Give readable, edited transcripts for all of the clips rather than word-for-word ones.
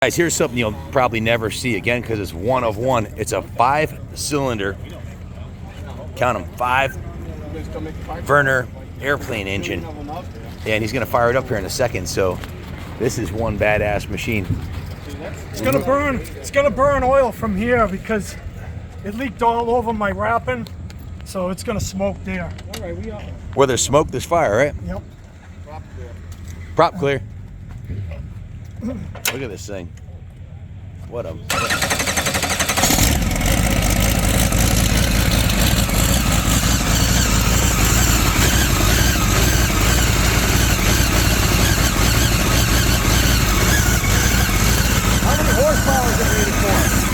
Guys, here's something you'll probably never see again because it's one of one. It's a 5-cylinder, count them, 5 Vernon airplane engine. And he's going to fire it up here in a second. So this is one badass machine. It's going to burn. It's going to burn oil from here because it leaked all over my wrapping. So it's going to smoke there. All right, we are. Where there's smoke, there's fire, right? Yep. Prop clear. Look at this thing. What a... How many horsepower is it rated for?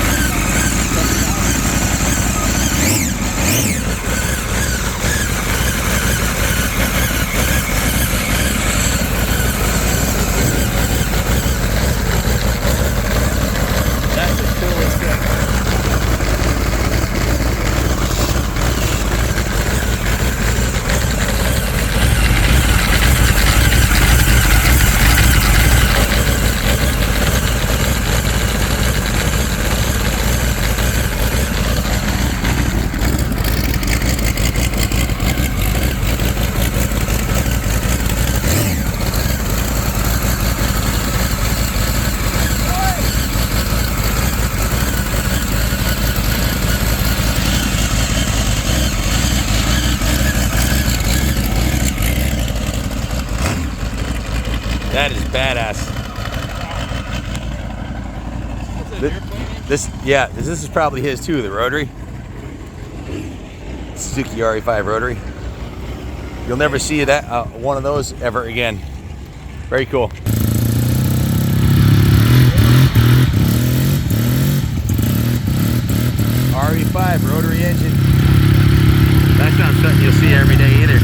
That is badass. This is probably his too, the Rotary. Suzuki RE5 Rotary. You'll never see that one of those ever again. Very cool. RE5 Rotary engine. That's not something you'll see every day either.